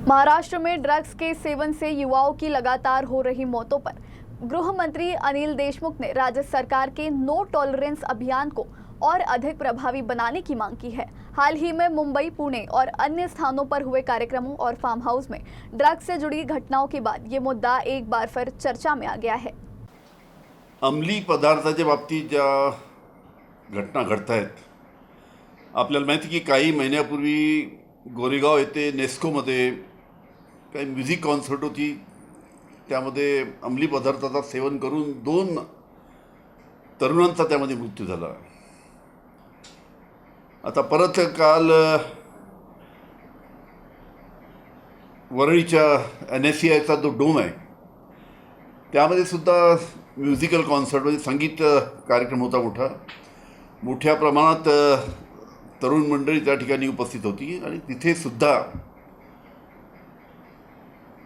महाराष्ट्र में ड्रग्स के सेवन से युवाओं की लगातार हो रही मौतों पर गृह मंत्री अनिल देशमुख ने राज्य सरकार के नो टॉलरेंस अभियान को और अधिक प्रभावी बनाने की मांग की है। हाल ही में मुंबई, पुणे और अन्य स्थानों पर हुए कार्यक्रमों और फार्म हाउस में ड्रग्स से जुड़ी घटनाओं के बाद ये मुद्दा एक बार फिर चर्चा में आ गया है। अंमली पदार्थाच्या बाबतीत ज्या घटना घडत आहेत, आपल्याला माहिती की काही महिन्यापूर्वी गोरेगाव येथे नेस्कोमध्ये काही म्युझिक कॉन्सर्ट होती। त्यामध्ये अंमली पदार्थाचं सेवन करून 2 तरुणांचा त्यामध्ये मृत्यू झाला। आता परत काल वरळीच्या NSCIचा जो डोम आहे त्यामध्ये सुद्धा म्युझिकल कॉन्सर्ट म्हणजे संगीत कार्यक्रम होता। मोठ्या प्रमाणात तरुण मंडळी त्या ठिकाणी उपस्थित होती आणि तिथे सुद्धा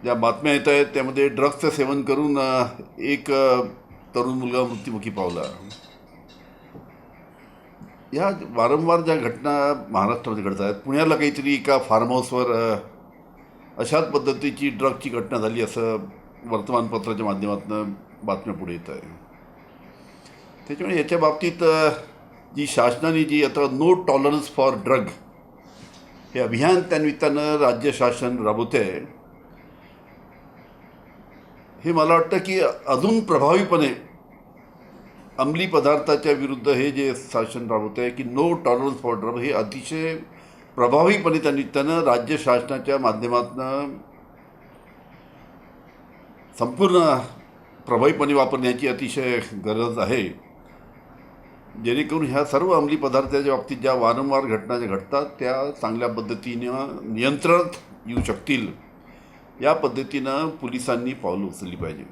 ज्या बातम्या येत आहेत त्यामध्ये ड्रग्सचं सेवन करून एक तरुण मुलगा मृत्युमुखी पावला। या वारंवार ज्या घटना महाराष्ट्रामध्ये घडत आहेत, पुण्याला काहीतरी एका फार्म हाऊसवर अशाच पद्धतीची ड्रगची घटना झाली असं वर्तमानपत्राच्या माध्यमातून बातम्या पुढे येत आहे। त्याच्यामुळे याच्या बाबतीत जी शासनाने जी आता नो टॉलरन्स फॉर ड्रग हे अभियान त्यानिमित्तानं राज्य शासन राबवते आहे, हे मला वाटतं की अजून प्रभावीपणे अंमली पदार्थाच्या विरुद्ध हे जे शासन राबवते आहे की नो टॉलरन्स फॉर ड्रग हे अतिशय प्रभावीपणे त्यानिमित्तानं राज्य शासनाच्या माध्यमातून संपूर्ण प्रभावीपणे वापरण्याची अतिशय गरज आहे, जेणेकरून ह्या सर्व अंमली पदार्थाच्या बाबतीत ज्या वारंवार घटना ज्या घडतात त्या चांगल्या पद्धतीनं नियंत्रणात येऊ शकतील। या पद्धतीनं पोलिसांनी पावलं उचलली पाहिजे।